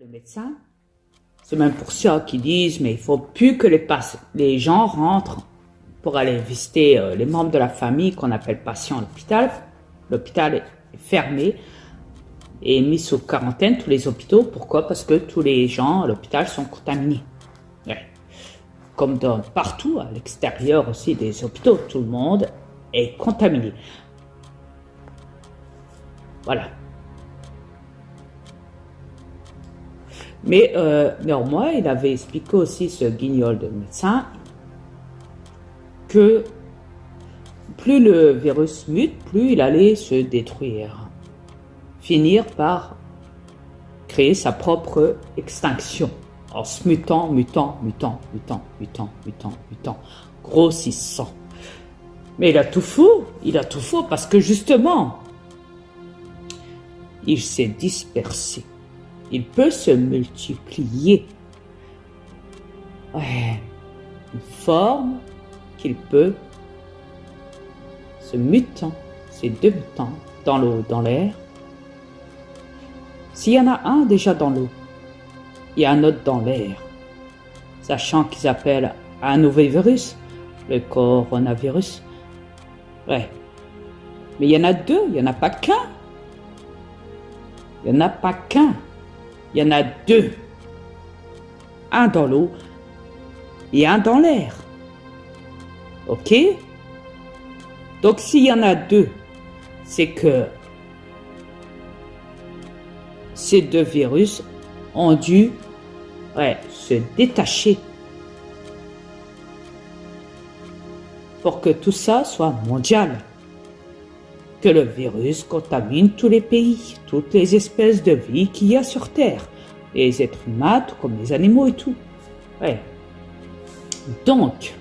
Les médecins, c'est même pour ça qu'ils disent mais il faut plus que les gens rentrent pour aller visiter les membres de la famille qu'on appelle patients à l'hôpital. L'hôpital est fermé et mis sous quarantaine, tous les hôpitaux. Pourquoi? Parce que tous les gens à l'hôpital sont contaminés. Ouais. Comme partout à l'extérieur aussi des hôpitaux, tout le monde est contaminé. Voilà. Mais néanmoins, il avait expliqué aussi, ce guignol de médecin, que plus le virus mute, plus il allait se détruire. Finir par créer sa propre extinction. En se mutant, grossissant. Mais il a tout faux parce que justement, il s'est dispersé. Il peut se multiplier. Ouais, une forme qu'il peut se mutant, se démutant dans l'eau, dans l'air. S'il y en a un déjà dans l'eau, il y a un autre dans l'air. Sachant qu'ils appellent un nouveau virus, le coronavirus. Ouais. Mais il y en a deux, il n'y en a pas qu'un. Il n'y en a pas qu'un. Il y en a deux. Un dans l'eau et un dans l'air. Ok? Donc s'il y en a deux, c'est que ces deux virus ont dû se détacher pour que tout ça soit mondial. Que le virus contamine tous les pays, toutes les espèces de vie qu'il y a sur Terre, les êtres humains, tout comme les animaux et tout. Ouais. Donc,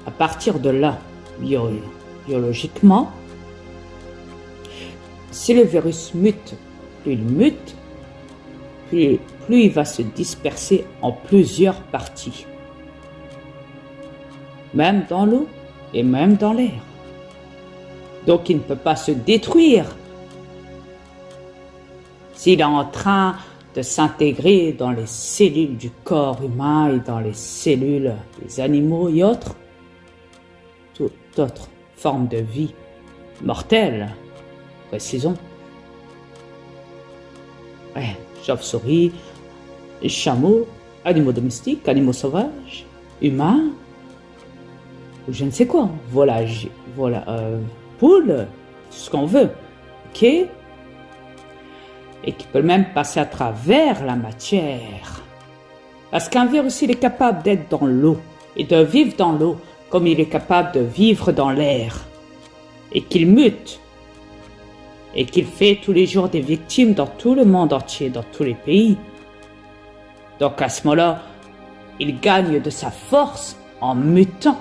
à partir de là, biologiquement, si le virus mute, plus il mute, plus il va se disperser en plusieurs parties. Même dans l'eau et même dans l'air. Donc il ne peut pas se détruire. S'il est en train de s'intégrer dans les cellules du corps humain et dans les cellules des animaux et autres, toute autre forme de vie mortelle, précisons. Ouais, chauve-souris, chameaux, animaux domestiques, animaux sauvages, humains, ou je ne sais quoi, poule, tout ce qu'on veut, ok? Et qui peut même passer à travers la matière. Parce qu'un virus, il est capable d'être dans l'eau et de vivre dans l'eau comme il est capable de vivre dans l'air. Et qu'il mute. Et qu'il fait tous les jours des victimes dans tout le monde entier, dans tous les pays. Donc à ce moment-là, il gagne de sa force en mutant,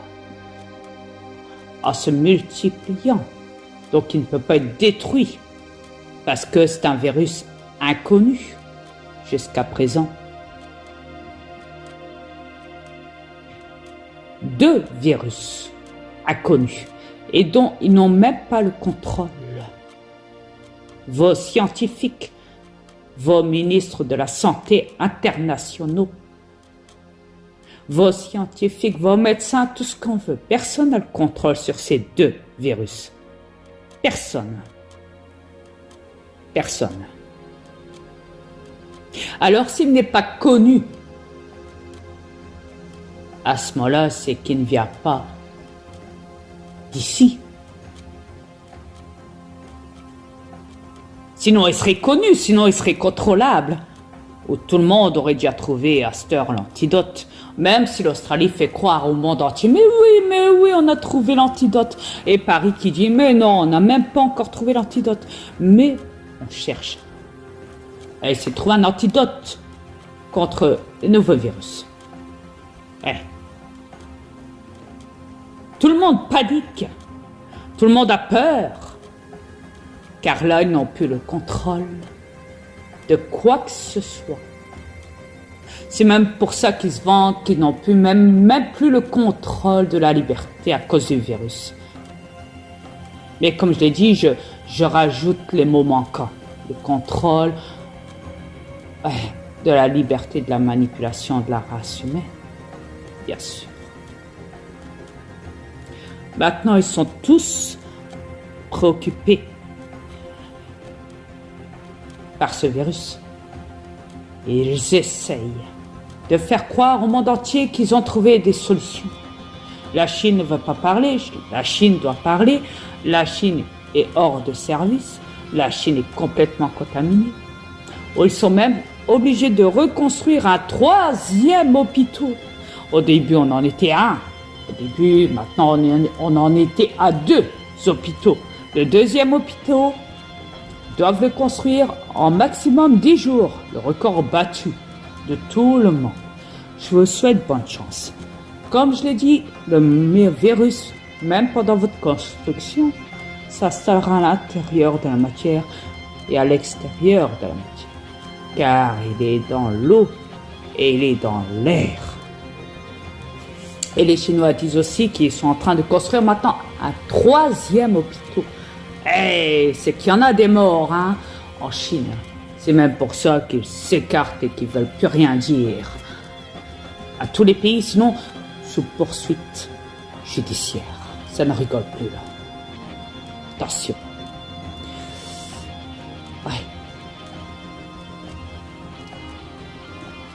en se multipliant. Donc il ne peut pas être détruit parce que c'est un virus inconnu jusqu'à présent. Deux virus inconnus et dont ils n'ont même pas le contrôle. Vos scientifiques, vos ministres de la santé internationaux, vos scientifiques, vos médecins, tout ce qu'on veut. Personne n'a le contrôle sur ces deux virus. Personne. Personne. Alors s'il n'est pas connu, à ce moment-là, c'est qu'il ne vient pas d'ici. Sinon, il serait connu, sinon il serait contrôlable. Où tout le monde aurait déjà trouvé à cette heure l'antidote. Même si l'Australie fait croire au monde entier, mais oui, on a trouvé l'antidote. Et Paris qui dit, mais non, on n'a même pas encore trouvé l'antidote. Mais on cherche. Et c'est trouvé un antidote contre le nouveau virus. Tout le monde panique. Tout le monde a peur. Car là, ils n'ont plus le contrôle de quoi que ce soit. C'est même pour ça qu'ils se vantent qu'ils n'ont plus même plus le contrôle de la liberté à cause du virus. Mais comme je l'ai dit, je rajoute les mots manquants. Le contrôle de la liberté de la manipulation de la race humaine, bien sûr. Maintenant, ils sont tous préoccupés par ce virus. Et ils essayent de faire croire au monde entier qu'ils ont trouvé des solutions. La Chine ne veut pas parler, la Chine doit parler, la Chine est hors de service, la Chine est complètement contaminée. Ils sont même obligés de reconstruire un 3e hôpital. Au début, on en était à 1. Au début, maintenant, on en était à 2 hôpitaux. Le 2e hôpital doivent le construire en maximum 10 jours. Le record battu de tout le monde. Je vous souhaite bonne chance. Comme je l'ai dit, le virus, même pendant votre construction, s'installera à l'intérieur de la matière et à l'extérieur de la matière. Car il est dans l'eau et il est dans l'air. Et les Chinois disent aussi qu'ils sont en train de construire maintenant un 3e hôpital. C'est qu'il y en a des morts en Chine. C'est même pour ça qu'ils s'écartent et qu'ils ne veulent plus rien dire à tous les pays, sinon sous poursuite judiciaire. Ça ne rigole plus là. Attention.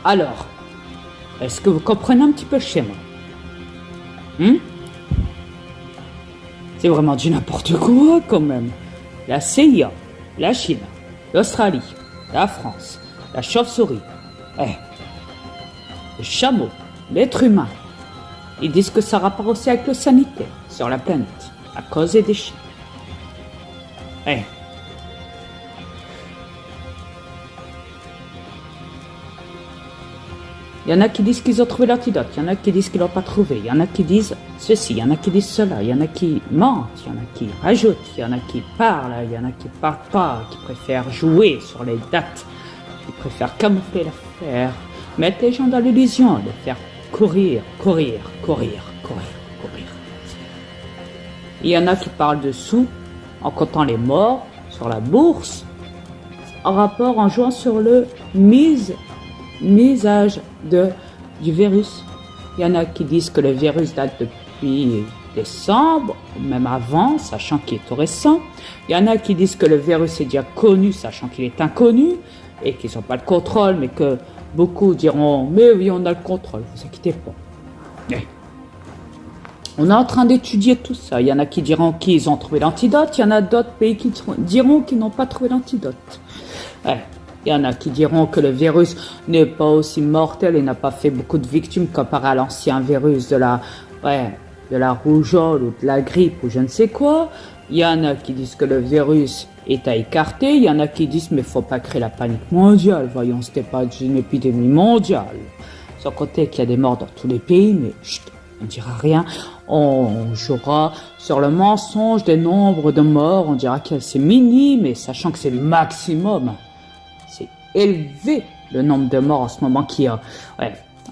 Alors, est-ce que vous comprenez un petit peu le schéma? C'est vraiment du n'importe quoi quand même. La CIA, la Chine, l'Australie, la France, la chauve-souris, le chameau, l'être humain. Ils disent que ça a rapport aussi avec le sanitaire sur la planète, à cause des déchets. Il y en a qui disent qu'ils ont trouvé l'antidote, il y en a qui disent qu'ils l'ont pas trouvé, il y en a qui disent ceci, il y en a qui disent cela, il y en a qui mentent, il y en a qui rajoutent, il y en a qui parlent, il y en a qui parlent pas, qui préfèrent jouer sur les dates, qui préfèrent camoufler l'affaire, mettre les gens dans l'illusion, de faire courir. Il y en a qui parlent de sous en comptant les morts sur la bourse, en jouant sur le misage du virus. Il y en a qui disent que le virus date depuis décembre, même avant, sachant qu'il est tout récent. Il y en a qui disent que le virus est déjà connu, sachant qu'il est inconnu, et qu'ils n'ont pas le contrôle, mais que beaucoup diront « Mais oui, on a le contrôle, ne vous inquiétez pas. » On est en train d'étudier tout ça. Il y en a qui diront qu'ils ont trouvé l'antidote, il y en a d'autres pays qui diront qu'ils n'ont pas trouvé l'antidote. Il y en a qui diront que le virus n'est pas aussi mortel et n'a pas fait beaucoup de victimes comparé à l'ancien virus de la rougeole ou de la grippe ou je ne sais quoi. Il y en a qui disent que le virus est à écarter. Il y en a qui disent mais faut pas créer la panique mondiale. Voyons, c'était pas une épidémie mondiale. Sans compter qu'il y a des morts dans tous les pays, mais chut, on ne dira rien. On jouera sur le mensonge des nombres de morts. On dira que c'est minime, mais sachant que c'est le maximum. C'est élevé le nombre de morts en ce moment qu'il y a.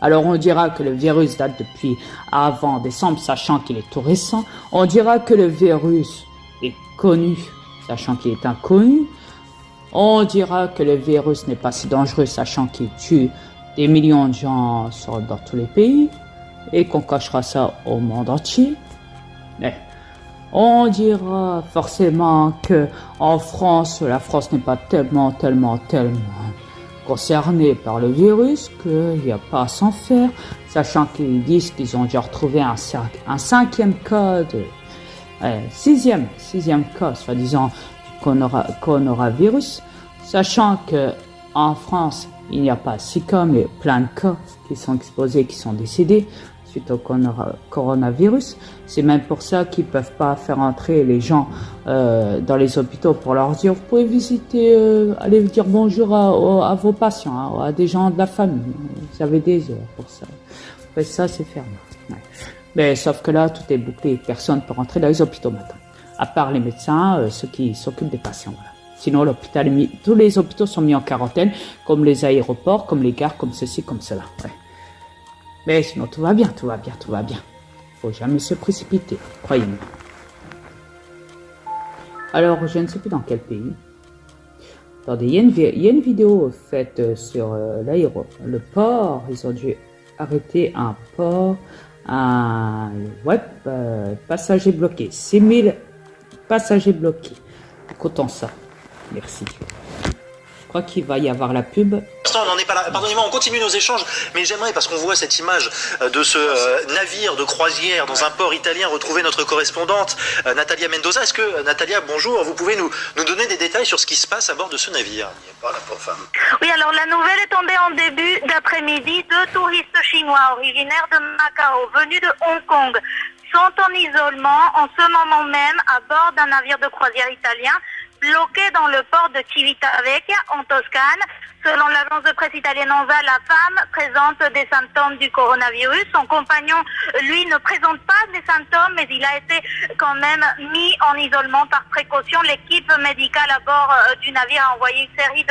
Alors on dira que le virus date depuis avant décembre, sachant qu'il est tout récent. On dira que le virus est connu, sachant qu'il est inconnu. On dira que le virus n'est pas si dangereux, sachant qu'il tue des millions de gens dans tous les pays. Et qu'on cachera ça au monde entier. On dira forcément que en France, la France n'est pas tellement concernée par le virus qu'il n'y a pas à s'en faire, sachant qu'ils disent qu'ils ont déjà retrouvé un 5e cas sixième cas, soi-disant, du coronavirus, sachant que en France, il n'y a pas 6 cas, mais plein de cas qui sont exposés, qui sont décédés suite au coronavirus. C'est même pour ça qu'ils ne peuvent pas faire entrer les gens dans les hôpitaux pour leur dire, vous pouvez visiter, allez dire bonjour à vos patients, à des gens de la famille. Vous avez des heures pour ça. Après ça, c'est fermé. Mais sauf que là, tout est bouclé. Personne ne peut rentrer dans les hôpitaux maintenant. À part les médecins, ceux qui s'occupent des patients. Voilà. Sinon, tous les hôpitaux sont mis en quarantaine, comme les aéroports, comme les gares, comme ceci, comme cela. Mais sinon, tout va bien. Faut jamais se précipiter, croyez-moi. Alors, je ne sais plus dans quel pays. Attendez, il y a une vidéo faite sur le port. Ils ont dû arrêter un port, un passager bloqué. 6000 passagers bloqués. Écoutons ça. Merci. Je crois qu'il va y avoir la pub. On n'en est pas là. Pardonnez-moi, on continue nos échanges, mais j'aimerais, parce qu'on voit cette image de ce navire de croisière dans un port italien, retrouver notre correspondante Natalia Mendoza. Est-ce que, Natalia, bonjour, vous pouvez nous donner des détails sur ce qui se passe à bord de ce navire? Oui, alors la nouvelle est tombée en début d'après-midi. 2 touristes chinois originaires de Macao, venus de Hong Kong, sont en isolement en ce moment même à bord d'un navire de croisière italien bloqué dans le port de Civitavecchia en Toscane. Selon l'agence de presse italienne ANSA, la femme présente des symptômes du coronavirus. Son compagnon, lui, ne présente pas des symptômes, mais il a été quand même mis en isolement par précaution. L'équipe médicale à bord du navire a envoyé une série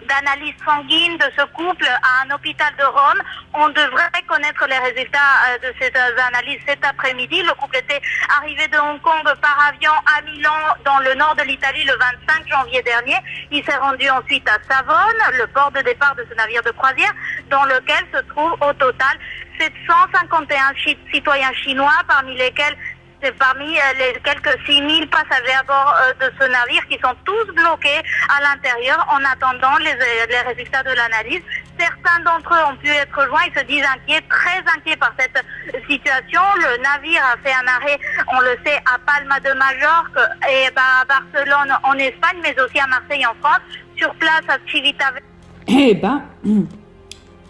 d'analyses sanguines de ce couple à un hôpital de Rome. On devrait connaître les résultats de ces analyses cet après-midi. Le couple était arrivé de Hong Kong par avion à Milan, dans le nord de l'Italie, le 25 janvier dernier. Il s'est rendu ensuite à Savone, le port de départ de ce navire de croisière, dans lequel se trouvent au total 751 citoyens chinois, parmi les quelques 6000 passagers à bord de ce navire, qui sont tous bloqués à l'intérieur en attendant les résultats de l'analyse. Certains d'entre eux ont pu être joints, ils se disent inquiets, très inquiets par cette situation. Le navire a fait un arrêt, on le sait, à Palma de Majorque et à Barcelone en Espagne, mais aussi à Marseille en France. Sur place à Civitavecchia. Eh ben,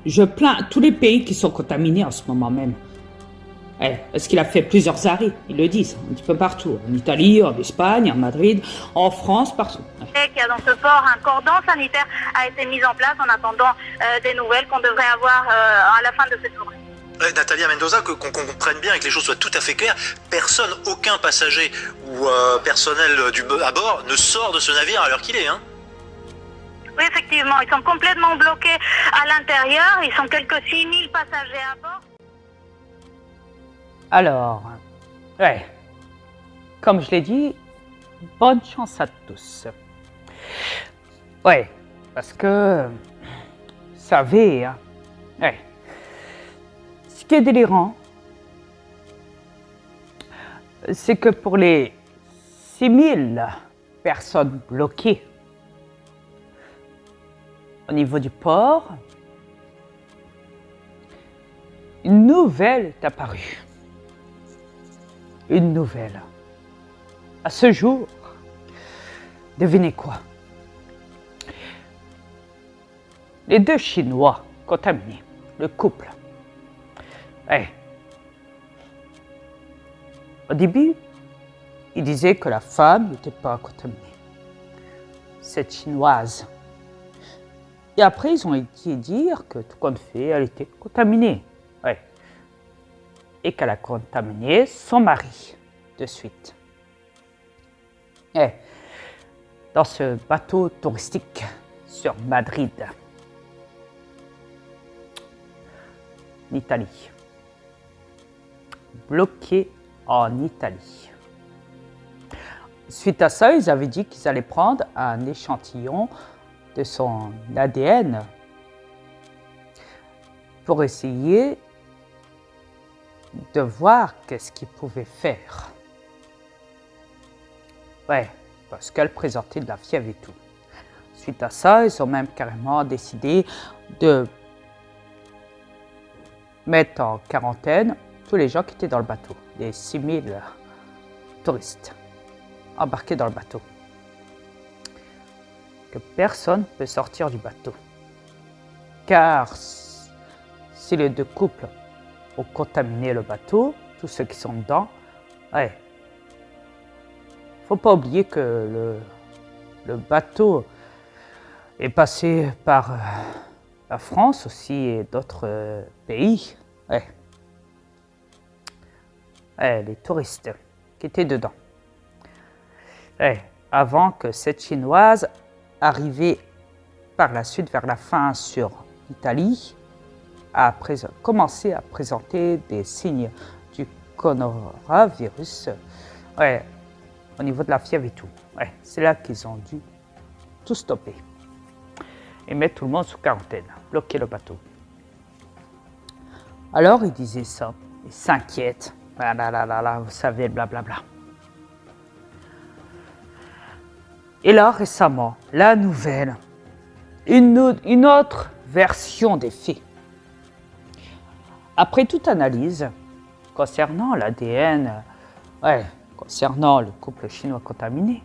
je plains tous les pays qui sont contaminés en ce moment même. Parce qu'il a fait plusieurs arrêts, ils le disent, un petit peu partout. En Italie, en Espagne, en Madrid, en France, partout. Il y a dans ce port un cordon sanitaire a été mis en place en attendant des nouvelles qu'on devrait avoir à la fin de cette journée. Natalia Mendoza, qu'on comprenne bien et que les choses soient tout à fait claires, personne, aucun passager ou personnel à bord ne sort de ce navire à l'heure qu'il est, hein? Oui, effectivement, ils sont complètement bloqués à l'intérieur. Ils sont quelques 6000 passagers à bord. Alors, comme je l'ai dit, bonne chance à tous. Parce que, vous savez, hein, ce qui est délirant, c'est que pour les 6000 personnes bloquées au niveau du port, une nouvelle est apparue. Une nouvelle. À ce jour, devinez quoi? Les 2 Chinois contaminés, le couple. Au début, ils disaient que la femme n'était pas contaminée. Cette Chinoise. Et après, ils ont été dire que tout compte fait, elle était contaminée. Et qu'elle a contaminé son mari de suite. Dans ce bateau touristique sur Madrid, en Italie. Bloqué en Italie. Suite à ça, ils avaient dit qu'ils allaient prendre un échantillon de son ADN pour essayer de voir qu'est-ce qu'il pouvait faire. Parce qu'elle présentait de la fièvre et tout. Suite à ça, ils ont même carrément décidé de mettre en quarantaine tous les gens qui étaient dans le bateau, les 6000 touristes embarqués dans le bateau. Que personne ne peut sortir du bateau. Car si les 2 couples ont contaminé le bateau, tous ceux qui sont dedans, faut pas oublier que le bateau est passé par la France aussi et d'autres pays. Les touristes qui étaient dedans. Avant que cette Chinoise arrivée par la suite vers la fin sur l'Italie, a commencé à présenter des signes du coronavirus au niveau de la fièvre et tout. C'est là qu'ils ont dû tout stopper. et mettre tout le monde sous quarantaine, bloquer le bateau. Alors il disait ça, il s'inquiète, ah là là là là, vous savez, blablabla. Et là, récemment, la nouvelle, une autre version des faits. Après toute analyse concernant l'ADN, concernant le couple chinois contaminé,